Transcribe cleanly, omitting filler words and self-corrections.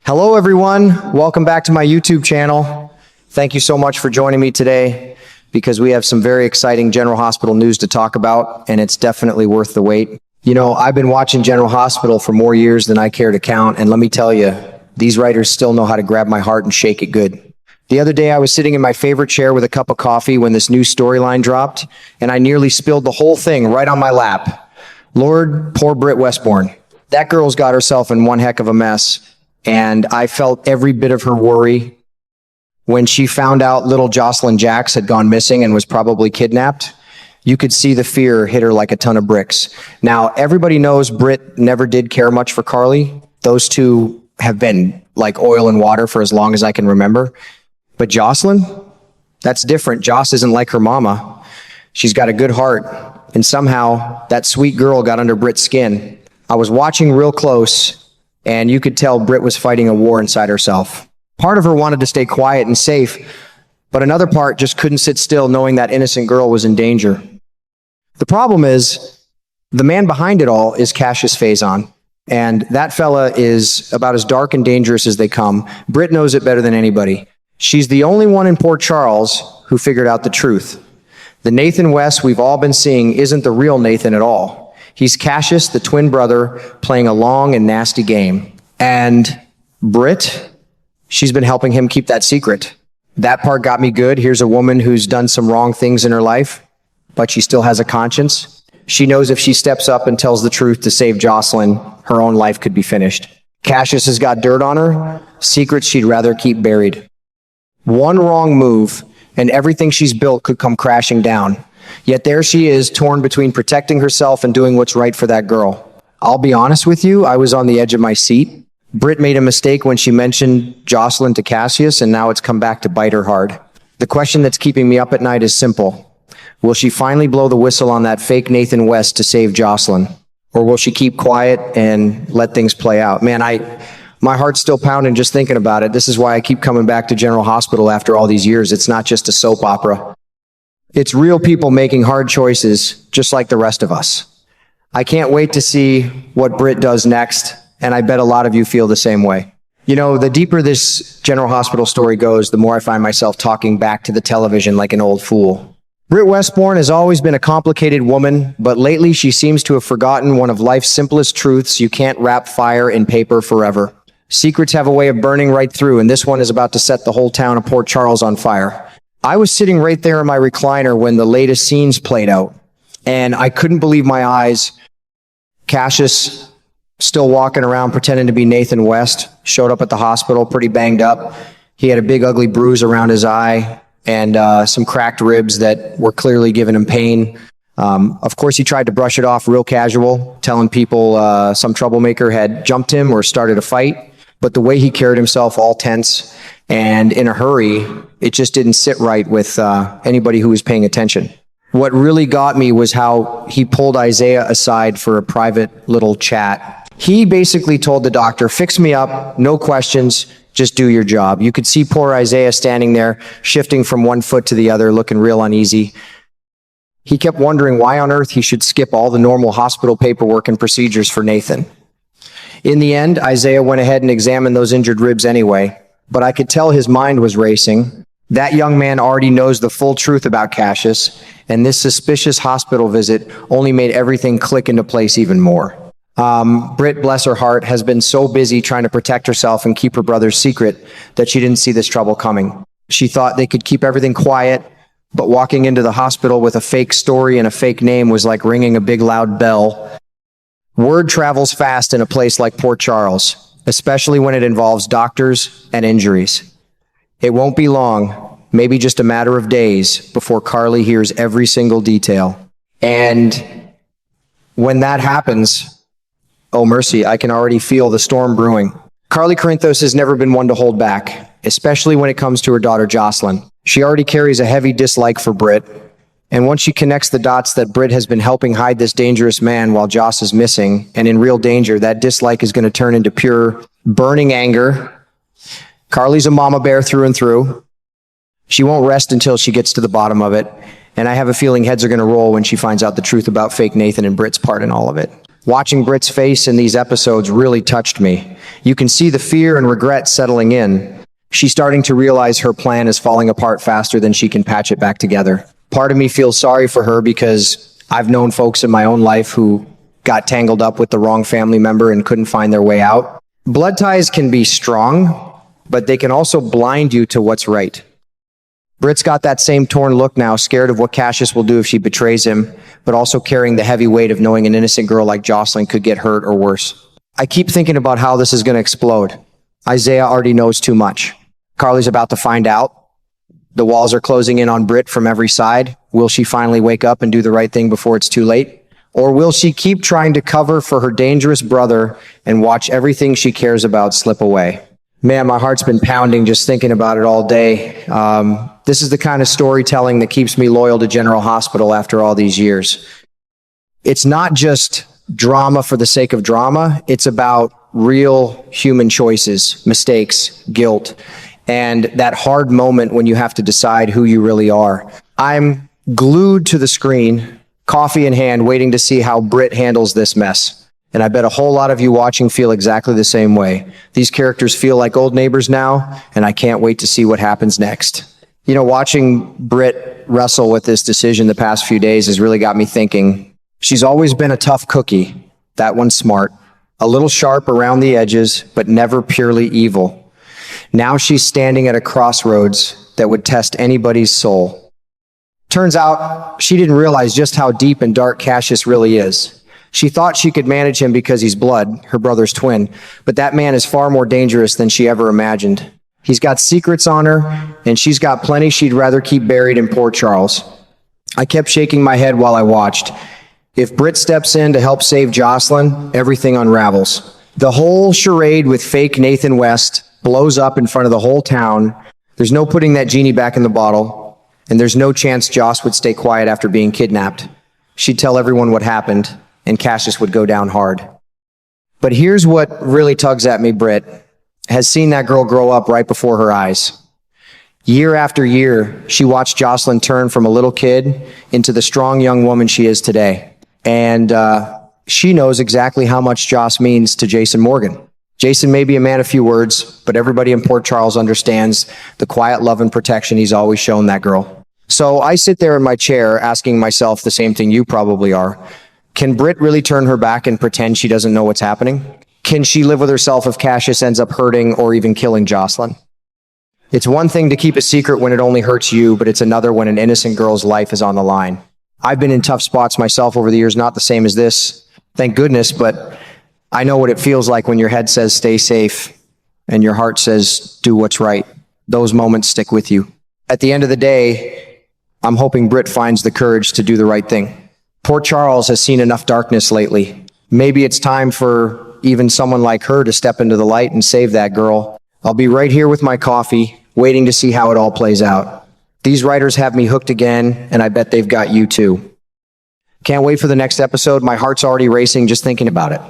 Hello everyone, welcome back to my YouTube channel. Thank you so much for joining me today because we have some very exciting General Hospital news to talk about, and it's definitely worth the wait. You know, I've been watching General Hospital for more years than I care to count, and let me tell you, these writers still know how to grab my heart and shake it good. The other day I was sitting in my favorite chair with a cup of coffee when this new storyline dropped, and I nearly spilled the whole thing right on my lap. Lord, poor Britt Westbourne. That girl's got herself in one heck of a mess. And I felt every bit of her worry when she found out little Jocelyn Jacks had gone missing and was probably kidnapped. You could see the fear hit her like a ton of bricks. Now, everybody knows Britt never did care much for Carly. Those two have been like oil and water for as long as I can remember. But Jocelyn, that's different. Joss isn't like her mama. She's got a good heart. And somehow that sweet girl got under Britt's skin. I was watching real close, and you could tell Britt was fighting a war inside herself. Part of her wanted to stay quiet and safe, but another part just couldn't sit still knowing that innocent girl was in danger. The problem is, the man behind it all is Cassius Faison, and that fella is about as dark and dangerous as they come. Britt knows it better than anybody. She's the only one in Port Charles who figured out the truth. The Nathan West we've all been seeing isn't the real Nathan at all. He's Cassius, the twin brother, playing a long and nasty game. And Britt, she's been helping him keep that secret. That part got me good. Here's a woman who's done some wrong things in her life, but she still has a conscience. She knows if she steps up and tells the truth to save Jocelyn, her own life could be finished. Cassius has got dirt on her, secrets she'd rather keep buried. One wrong move, and everything she's built could come crashing down. Yet there she is, torn between protecting herself and doing what's right for that girl. I'll be honest with you, I was on the edge of my seat. Britt made a mistake when she mentioned Jocelyn to Cassius, and now it's come back to bite her hard. The question that's keeping me up at night is simple. Will she finally blow the whistle on that fake Nathan West to save Jocelyn? Or will she keep quiet and let things play out? Man, my heart's still pounding just thinking about it. This is why I keep coming back to General Hospital after all these years. It's not just a soap opera. It's real people making hard choices, just like the rest of us. I can't wait to see what Britt does next, and I bet a lot of you feel the same way. You know, the deeper this General Hospital story goes, the more I find myself talking back to the television like an old fool. Britt Westbourne has always been a complicated woman, but lately she seems to have forgotten one of life's simplest truths: you can't wrap fire in paper forever. Secrets have a way of burning right through, and this one is about to set the whole town of Port Charles on fire. I was sitting right there in my recliner when the latest scenes played out, and I couldn't believe my eyes. Cassius, still walking around pretending to be Nathan West, showed up at the hospital pretty banged up. He had a big ugly bruise around his eye and some cracked ribs that were clearly giving him pain. Of course, he tried to brush it off real casual, telling people some troublemaker had jumped him or started a fight. But the way he carried himself, all tense and in a hurry, it just didn't sit right with anybody who was paying attention. What really got me was how he pulled Isaiah aside for a private little chat. He basically told the doctor, "Fix me up, no questions, just do your job." You could see poor Isaiah standing there, shifting from one foot to the other, looking real uneasy. He kept wondering why on earth he should skip all the normal hospital paperwork and procedures for Nathan. In the end, Isaiah went ahead and examined those injured ribs anyway, but I could tell his mind was racing. That young man already knows the full truth about Cassius, and this suspicious hospital visit only made everything click into place even more. Britt, bless her heart, has been so busy trying to protect herself and keep her brother's secret that she didn't see this trouble coming. She thought they could keep everything quiet, but walking into the hospital with a fake story and a fake name was like ringing a big loud bell. Word travels fast in a place like Port Charles, especially when it involves doctors and injuries. It won't be long, maybe just a matter of days, before Carly hears every single detail. And when that happens, oh mercy, I can already feel the storm brewing. Carly Corinthos has never been one to hold back, especially when it comes to her daughter Jocelyn. She already carries a heavy dislike for Britt, and once she connects the dots that Britt has been helping hide this dangerous man while Joss is missing and in real danger, that dislike is going to turn into pure burning anger. Carly's a mama bear through and through. She won't rest until she gets to the bottom of it, and I have a feeling heads are going to roll when she finds out the truth about fake Nathan and Britt's part in all of it. Watching Britt's face in these episodes really touched me. You can see the fear and regret settling in. She's starting to realize her plan is falling apart faster than she can patch it back together. Part of me feels sorry for her because I've known folks in my own life who got tangled up with the wrong family member and couldn't find their way out. Blood ties can be strong, but they can also blind you to what's right. Britt's got that same torn look now, scared of what Cassius will do if she betrays him, but also carrying the heavy weight of knowing an innocent girl like Jocelyn could get hurt or worse. I keep thinking about how this is going to explode. Isaiah already knows too much. Carly's about to find out. The walls are closing in on Britt from every side. Will she finally wake up and do the right thing before it's too late? Or will she keep trying to cover for her dangerous brother and watch everything she cares about slip away? Man, my heart's been pounding just thinking about it all day. This is the kind of storytelling that keeps me loyal to General Hospital after all these years. It's not just drama for the sake of drama. It's about real human choices, mistakes, guilt, and that hard moment when you have to decide who you really are. I'm glued to the screen, coffee in hand, waiting to see how Britt handles this mess. And I bet a whole lot of you watching feel exactly the same way. These characters feel like old neighbors now, and I can't wait to see what happens next. You know, watching Britt wrestle with this decision the past few days has really got me thinking. She's always been a tough cookie. That one's smart. A little sharp around the edges, but never purely evil. Now she's standing at a crossroads that would test anybody's soul. Turns out she didn't realize just how deep and dark Cassius really is. She thought she could manage him because he's blood, her brother's twin, but that man is far more dangerous than she ever imagined. He's got secrets on her, and she's got plenty she'd rather keep buried in Port Charles. I kept shaking my head while I watched. If Britt steps in to help save Jocelyn, everything unravels. The whole charade with fake Nathan West blows up in front of the whole town. There's no putting that genie back in the bottle, and there's no chance Joss would stay quiet after being kidnapped. She'd tell everyone what happened, and Cassius would go down hard. But here's what really tugs at me. Britt has seen that girl grow up right before her eyes. Year after year, she watched Jocelyn turn from a little kid into the strong young woman she is today. And she knows exactly how much Joss means to Jason Morgan. Jason may be a man of few words, but everybody in Port Charles understands the quiet love and protection he's always shown that girl. So I sit there in my chair asking myself the same thing you probably are. Can Britt really turn her back and pretend she doesn't know what's happening? Can she live with herself if Cassius ends up hurting or even killing Jocelyn? It's one thing to keep a secret when it only hurts you, but it's another when an innocent girl's life is on the line. I've been in tough spots myself over the years, not the same as this, thank goodness, but I know what it feels like when your head says stay safe and your heart says do what's right. Those moments stick with you. At the end of the day, I'm hoping Britt finds the courage to do the right thing. Port Charles has seen enough darkness lately. Maybe it's time for even someone like her to step into the light and save that girl. I'll be right here with my coffee, waiting to see how it all plays out. These writers have me hooked again, and I bet they've got you too. Can't wait for the next episode. My heart's already racing just thinking about it.